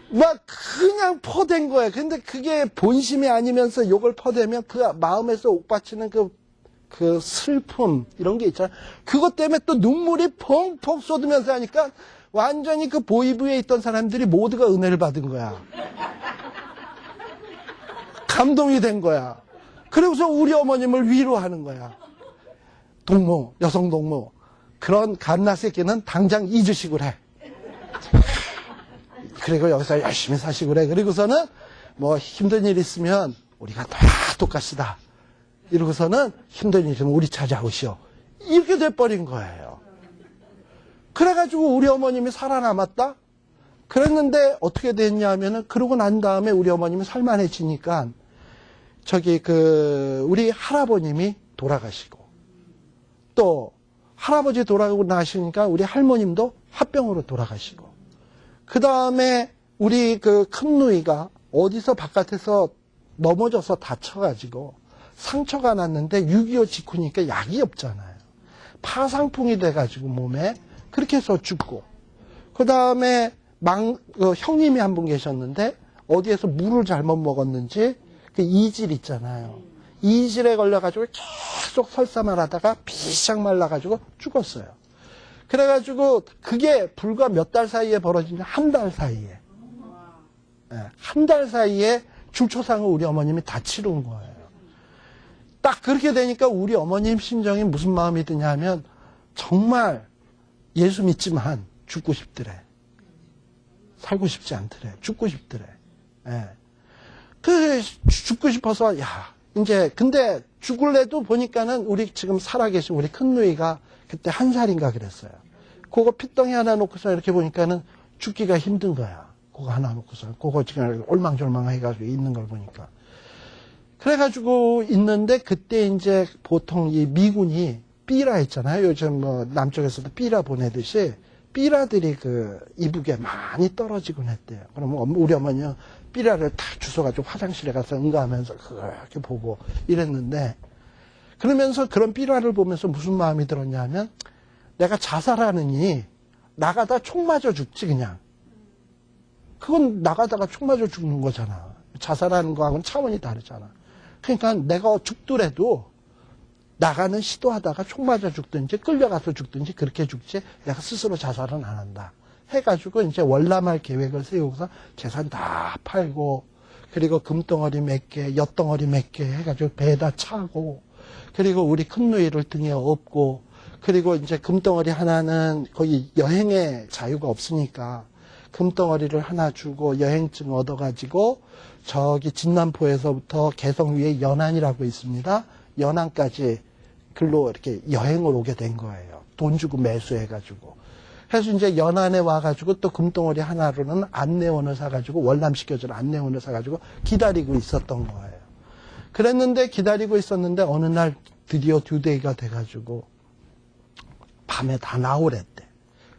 막 그냥 퍼댄 거야. 근데 그게 본심이 아니면서 욕을 퍼대면 그 마음에서 옥받치는 그 슬픔 이런 게 있잖아. 그것 때문에 또 눈물이 펑펑 쏟으면서 하니까 완전히 그 보이부에 있던 사람들이 모두가 은혜를 받은 거야. 감동이 된 거야. 그러고서 우리 어머님을 위로하는 거야. 동무, 여성 동무. 그런 갓나 새끼는 당장 잊으시고 그래. 그리고 여기서 열심히 사시고 그래. 그리고서는 뭐 힘든 일 있으면 우리가 다 똑같이다. 이러고서는 힘든 일 있으면 우리 찾아오시오. 이렇게 돼버린 거예요. 그래가지고 우리 어머님이 살아남았다? 그랬는데 어떻게 됐냐 하면은 그러고 난 다음에 우리 어머님이 살만해지니까 우리 할아버님이 돌아가시고 또 할아버지 돌아가고 나시니까 우리 할머님도 화병으로 돌아가시고 그 다음에 우리 그 큰 누이가 어디서 바깥에서 넘어져서 다쳐가지고 상처가 났는데 6.25 직후니까 약이 없잖아요. 파상풍이 돼가지고 몸에 그렇게 해서 죽고 그 다음에 형님이 한 분 계셨는데 어디에서 물을 잘못 먹었는지 그 이질 있잖아요. 이질에 걸려가지고 계속 설사만 하다가 비샥 말라가지고 죽었어요. 그래가지고 그게 불과 몇 달 사이에 벌어진 한 달 사이에. 한 달 사이에 중초상을 우리 어머님이 다 치른 거예요. 딱 그렇게 되니까 우리 어머님 심정이 무슨 마음이 드냐 하면 정말 예수 믿지만 죽고 싶더래. 살고 싶지 않더래. 죽고 싶더래. 죽고 싶어서, 이제, 근데 죽을래도 보니까는 우리 지금 살아계신 우리 큰 누이가 그때 1살인가 그랬어요. 그거 핏덩이 하나 놓고서 이렇게 보니까는 죽기가 힘든 거야. 그거 하나 놓고서. 그거 지금 올망졸망 해가지고 있는 걸 보니까. 그래가지고 있는데 그때 이제 보통 이 미군이 삐라 있잖아요. 요즘 뭐 남쪽에서도 삐라 보내듯이 삐라들이 그 이북에 많이 떨어지곤 했대요. 그러면 우리 어머니는 삐라를 다 주워가지고 화장실에 가서 응가하면서 그렇게 보고 이랬는데 그러면서 그런 삐라를 보면서 무슨 마음이 들었냐 하면 내가 자살하느니 나가다 총 맞아 죽지 그냥. 그건 나가다가 총 맞아 죽는 거잖아. 자살하는 거하고는 차원이 다르잖아. 그러니까 내가 죽더라도 나가는 시도하다가 총 맞아 죽든지 끌려가서 죽든지 그렇게 죽지 내가 스스로 자살은 안 한다. 해가지고 이제 월남할 계획을 세우고서 재산 다 팔고 그리고 금덩어리 몇 개, 엿덩어리 몇 개 해가지고 배에다 차고 그리고 우리 큰 누이를 등에 업고 그리고 이제 금덩어리 하나는 거기 여행의 자유가 없으니까 금덩어리를 하나 주고 여행증 얻어가지고 저기 진남포에서부터 개성 위에 연안이라고 있습니다. 연안까지 글로 이렇게 여행을 오게 된 거예요. 돈 주고 매수해가지고. 그래서 이제 연안에 와가지고 또 금덩어리 하나로는 안내원을 사가지고 월남시켜줄 안내원을 사가지고 기다리고 있었던 거예요. 그랬는데 기다리고 있었는데 어느 날 드디어 듀데이가 돼가지고 밤에 다 나오랬대.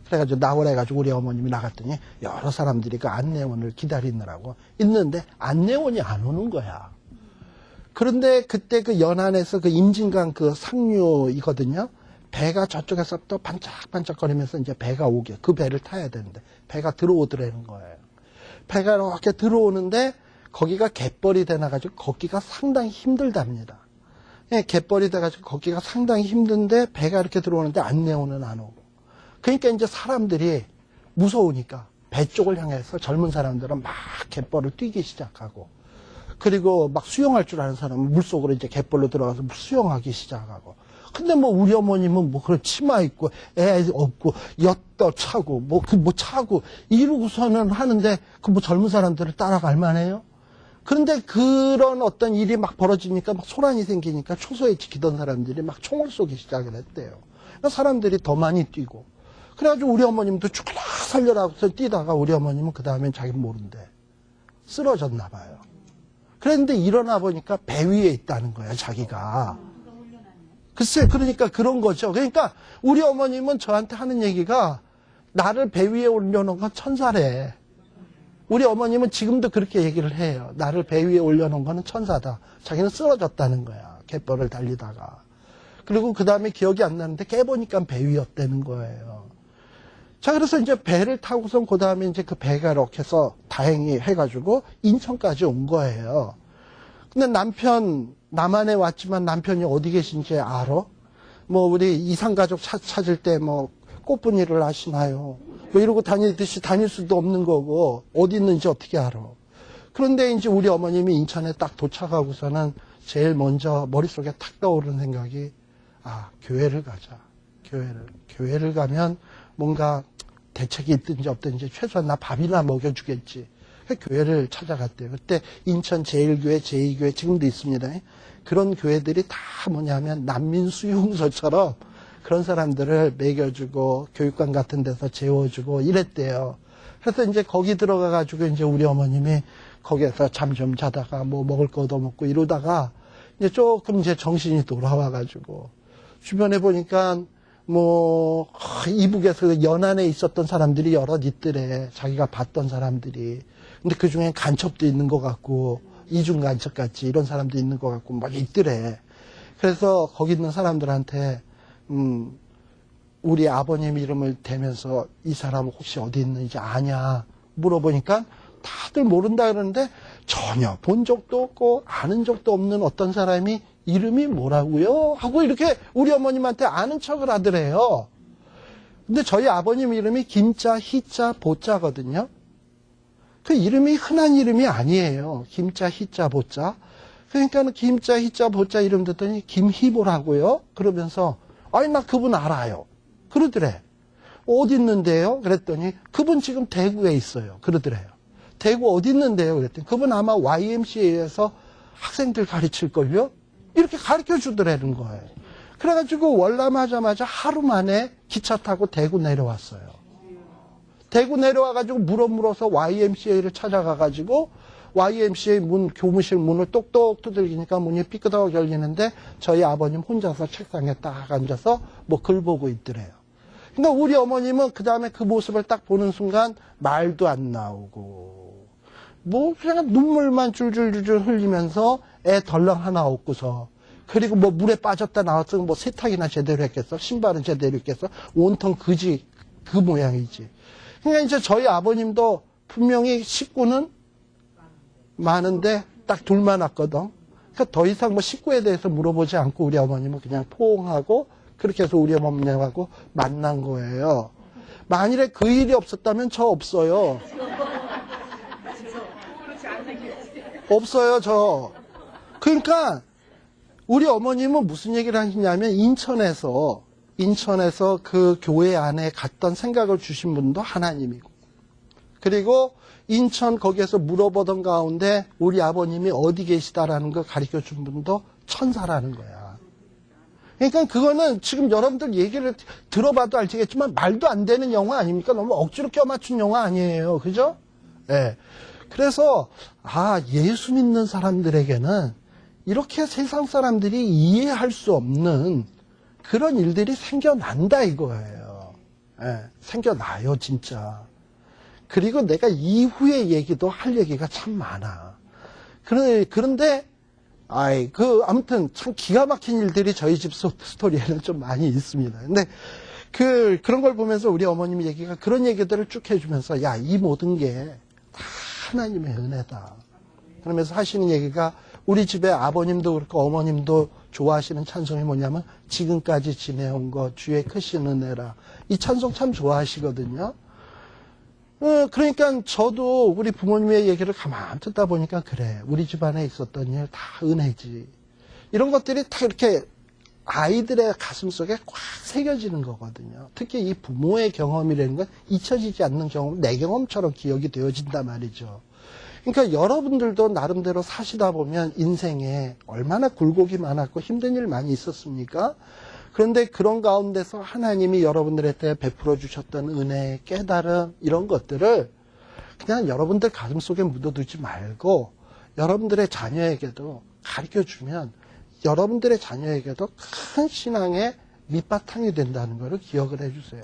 그래가지고 나오래가지고 우리 어머님이 나갔더니 여러 사람들이 그 안내원을 기다리느라고 있는데 안내원이 안 오는 거야. 그런데 그때 그 연안에서 그 임진강 그 상류이거든요. 배가 저쪽에서 또 반짝반짝거리면서 이제 배가 오게 그 배를 타야 되는데 배가 들어오더라는 거예요. 배가 이렇게 들어오는데 거기가 갯벌이 되나가지고 걷기가 상당히 힘들답니다. 예, 갯벌이 돼가지고 걷기가 상당히 힘든데 배가 이렇게 들어오는데 안내원은 안 오고. 그러니까 이제 사람들이 무서우니까 배 쪽을 향해서 젊은 사람들은 막 갯벌을 뛰기 시작하고 그리고 막 수영할 줄 아는 사람은 물속으로 이제 갯벌로 들어가서 수영하기 시작하고 근데 뭐 우리 어머님은 뭐 그런 치마 입고 애 없고 엿도 차고 뭐 차고 이러고서는 하는데 그 뭐 젊은 사람들을 따라갈 만해요? 그런데 그런 어떤 일이 막 벌어지니까 막 소란이 생기니까 초소에 지키던 사람들이 막 총을 쏘기 시작을 했대요. 그러니까 사람들이 더 많이 뛰고. 그래가지고 우리 어머님도 죽어라 살려라 하고서 뛰다가 우리 어머님은 그 다음엔 자기 모른대. 쓰러졌나 봐요. 그런데 일어나 보니까 배 위에 있다는 거야, 자기가. 글쎄, 그러니까 그런 거죠. 그러니까 우리 어머님은 저한테 하는 얘기가 나를 배 위에 올려놓은 건 천사래. 우리 어머님은 지금도 그렇게 얘기를 해요. 나를 배 위에 올려놓은 거는 천사다. 자기는 쓰러졌다는 거야. 갯벌을 달리다가. 그리고 그 다음에 기억이 안 나는데 깨보니까 배 위였다는 거예요. 자, 그래서 이제 배를 타고선 그 다음에 이제 그 배가 이렇게 해서 다행히 해가지고 인천까지 온 거예요. 근데 남한에 왔지만 남편이 어디 계신지 알아? 뭐 우리 이상가족 찾을 때 뭐 꽃분이를 하시나요? 뭐 이러고 다니듯이 다닐 수도 없는 거고 어디 있는지 어떻게 알아? 그런데 이제 우리 어머님이 인천에 딱 도착하고서는 제일 먼저 머릿속에 탁 떠오르는 생각이 교회를 가자. 교회를 가면 뭔가 대책이 있든지 없든지 최소한 나 밥이나 먹여주겠지. 교회를 찾아갔대요. 그때 인천 제1교회, 제2교회 지금도 있습니다. 그런 교회들이 다 뭐냐면 난민 수용소처럼 그런 사람들을 먹여주고 교육관 같은 데서 재워주고 이랬대요. 그래서 이제 거기 들어가가지고 이제 우리 어머님이 거기에서 잠 좀 자다가 뭐 먹을 거 얻어먹고 이러다가 이제 조금 이제 정신이 돌아와가지고 주변에 보니까 뭐 이북에서 연안에 있었던 사람들이 여럿 있더래. 자기가 봤던 사람들이. 근데 그 중엔 간첩도 있는 것 같고 이중 간첩 같이 이런 사람도 있는 것 같고 막 있더래. 그래서 거기 있는 사람들한테 우리 아버님 이름을 대면서 이 사람 혹시 어디 있는지 아냐 물어보니까 다들 모른다 그러는데 전혀 본 적도 없고 아는 적도 없는 어떤 사람이 이름이 뭐라고요? 하고 이렇게 우리 어머님한테 아는 척을 하더래요. 근데 저희 아버님 이름이 김자, 희자, 보자거든요. 그 이름이 흔한 이름이 아니에요. 김자, 희자, 보자. 그러니까 김자, 희자, 보자 이름 듣더니 김희보라고요. 그러면서 아니 나 그분 알아요. 그러더래. 어디 있는데요? 그랬더니 그분 지금 대구에 있어요. 그러더래요. 대구 어디 있는데요? 그랬더니 그분 아마 YMCA에서 학생들 가르칠걸요? 이렇게 가르쳐 주더라는 거예요. 그래가지고 월남하자마자 하루 만에 기차 타고 대구 내려왔어요. 대구 내려와가지고 물어서 YMCA를 찾아가가지고 YMCA 교무실 문을 똑똑 두들기니까 문이 삐끗하게 열리는데 저희 아버님 혼자서 책상에 딱 앉아서 뭐 글 보고 있더래요. 그러니까 우리 어머님은 그 다음에 그 모습을 딱 보는 순간 말도 안 나오고 뭐 그냥 눈물만 줄줄줄줄 흘리면서 애 덜렁 하나 없고서 그리고 뭐 물에 빠졌다 나왔으면 뭐 세탁이나 제대로 했겠어? 신발은 제대로 했겠어? 온통 그 모양이지. 그러니까 이제 저희 아버님도 분명히 식구는 많은데 딱 둘만 왔거든. 그러니까 더 이상 뭐 식구에 대해서 물어보지 않고 우리 어머님은 그냥 포옹하고 그렇게 해서 우리 어머님하고 만난 거예요. 만일에 그 일이 없었다면 저 없어요. 없어요, 저. 그러니까 우리 어머님은 무슨 얘기를 하시냐면 인천에서 그 교회 안에 갔던 생각을 주신 분도 하나님이고 그리고 인천 거기에서 물어보던 가운데 우리 아버님이 어디 계시다라는 걸 가르쳐 준 분도 천사라는 거야. 그러니까 그거는 지금 여러분들 얘기를 들어봐도 알겠지만 말도 안 되는 영화 아닙니까? 너무 억지로 껴맞춘 영화 아니에요. 그죠? 예. 네. 그래서 예수 믿는 사람들에게는 이렇게 세상 사람들이 이해할 수 없는 그런 일들이 생겨난다 이거예요. 예, 생겨나요 진짜. 그리고 내가 이후의 얘기도 할 얘기가 참 많아. 그런데 아무튼 참 기가 막힌 일들이 저희 집 스토리에는 좀 많이 있습니다. 근데 그런 걸 보면서 우리 어머님 얘기가 그런 얘기들을 쭉 해주면서 이 모든 게 다 하나님의 은혜다. 그러면서 하시는 얘기가 우리 집에 아버님도 그렇고 어머님도 좋아하시는 찬송이 뭐냐면 지금까지 지내온 것 주의 크신 은혜라. 이 찬송 참 좋아하시거든요. 그러니까 저도 우리 부모님의 얘기를 가만 듣다 보니까 그래. 우리 집안에 있었던 일 다 은혜지. 이런 것들이 다 이렇게 아이들의 가슴 속에 꽉 새겨지는 거거든요. 특히 이 부모의 경험이라는 건 잊혀지지 않는 경험, 내 경험처럼 기억이 되어진단 말이죠. 그러니까 여러분들도 나름대로 사시다 보면 인생에 얼마나 굴곡이 많았고 힘든 일 많이 있었습니까? 그런데 그런 가운데서 하나님이 여러분들한테 베풀어 주셨던 은혜, 깨달음 이런 것들을 그냥 여러분들 가슴속에 묻어두지 말고 여러분들의 자녀에게도 가르쳐주면 여러분들의 자녀에게도 큰 신앙의 밑바탕이 된다는 것을 기억을 해주세요.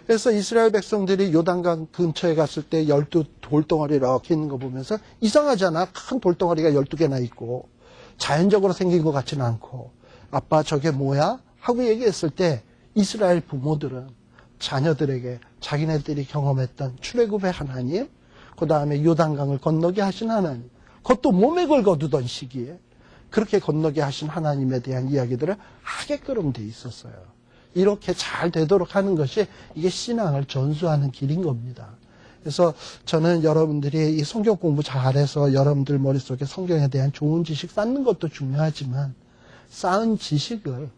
그래서 이스라엘 백성들이 요단강 근처에 갔을 때 12 돌덩어리 이렇게 있는 거 보면서 이상하잖아. 큰 돌덩어리가 12개나 있고 자연적으로 생긴 것 같지는 않고 아빠 저게 뭐야? 하고 얘기했을 때 이스라엘 부모들은 자녀들에게 자기네들이 경험했던 출애굽의 하나님, 그 다음에 요단강을 건너게 하신 하나님, 그것도 몸에 걸거두던 시기에 그렇게 건너게 하신 하나님에 대한 이야기들을 하게끔 돼 있었어요. 이렇게 잘 되도록 하는 것이 이게 신앙을 전수하는 길인 겁니다. 그래서 저는 여러분들이 이 성경 공부 잘해서 여러분들 머릿속에 성경에 대한 좋은 지식 쌓는 것도 중요하지만 쌓은 지식을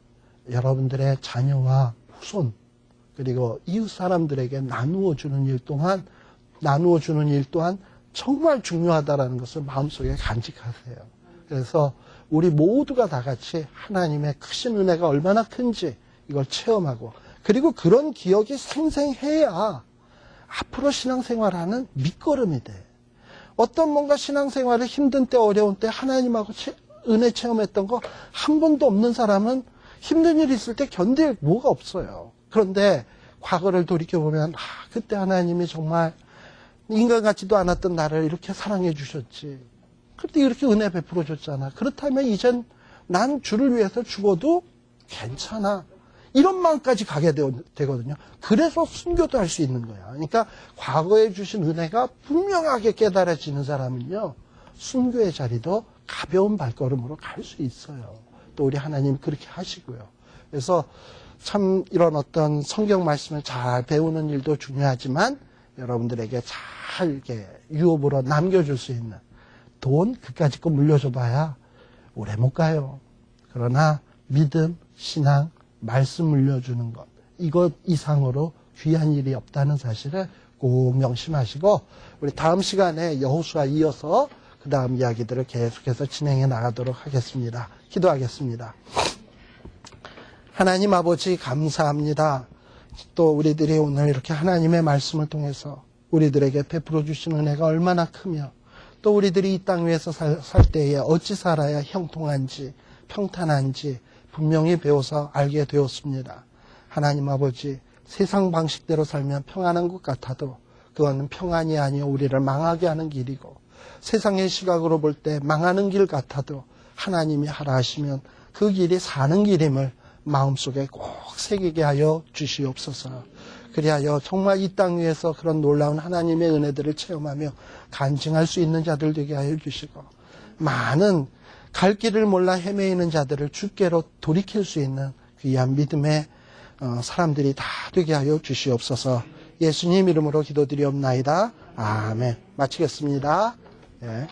여러분들의 자녀와 후손 그리고 이웃 사람들에게 나누어 주는 일 또한 정말 중요하다라는 것을 마음속에 간직하세요. 그래서 우리 모두가 다 같이 하나님의 크신 은혜가 얼마나 큰지 이걸 체험하고 그리고 그런 기억이 생생해야 앞으로 신앙생활하는 밑거름이 돼. 어떤 뭔가 신앙생활을 힘든 때 어려운 때 하나님하고 은혜 체험했던 거 한 번도 없는 사람은 힘든 일이 있을 때 견딜 뭐가 없어요. 그런데 과거를 돌이켜보면 그때 하나님이 정말 인간 같지도 않았던 나를 이렇게 사랑해 주셨지. 그때 이렇게 은혜 베풀어 줬잖아. 그렇다면 이젠 난 주를 위해서 죽어도 괜찮아. 이런 마음까지 가게 되거든요. 그래서 순교도 할 수 있는 거야. 그러니까 과거에 주신 은혜가 분명하게 깨달아지는 사람은요. 순교의 자리도 가벼운 발걸음으로 갈 수 있어요. 또 우리 하나님 그렇게 하시고요. 그래서 참 이런 어떤 성경 말씀을 잘 배우는 일도 중요하지만 여러분들에게 잘 이렇게 유업으로 남겨줄 수 있는 돈 그까짓 거 물려줘봐야 오래 못 가요. 그러나 믿음, 신앙, 말씀 물려주는 것 이것 이상으로 귀한 일이 없다는 사실을 꼭 명심하시고 우리 다음 시간에 여호수아 이어서 그 다음 이야기들을 계속해서 진행해 나가도록 하겠습니다. 기도하겠습니다. 하나님 아버지 감사합니다. 또 우리들이 오늘 이렇게 하나님의 말씀을 통해서 우리들에게 베풀어 주신 은혜가 얼마나 크며 또 우리들이 이 땅 위에서 살 때에 어찌 살아야 형통한지 평탄한지 분명히 배워서 알게 되었습니다. 하나님 아버지 세상 방식대로 살면 평안한 것 같아도 그거는 평안이 아니요 우리를 망하게 하는 길이고 세상의 시각으로 볼 때 망하는 길 같아도 하나님이 하라 하시면 그 길이 사는 길임을 마음속에 꼭 새기게 하여 주시옵소서. 그리하여 정말 이 땅 위에서 그런 놀라운 하나님의 은혜들을 체험하며 간증할 수 있는 자들 되게 하여 주시고 많은 갈 길을 몰라 헤매이는 자들을 주께로 돌이킬 수 있는 귀한 믿음의 사람들이 다 되게 하여 주시옵소서. 예수님 이름으로 기도드리옵나이다. 아멘. 마치겠습니다. 예.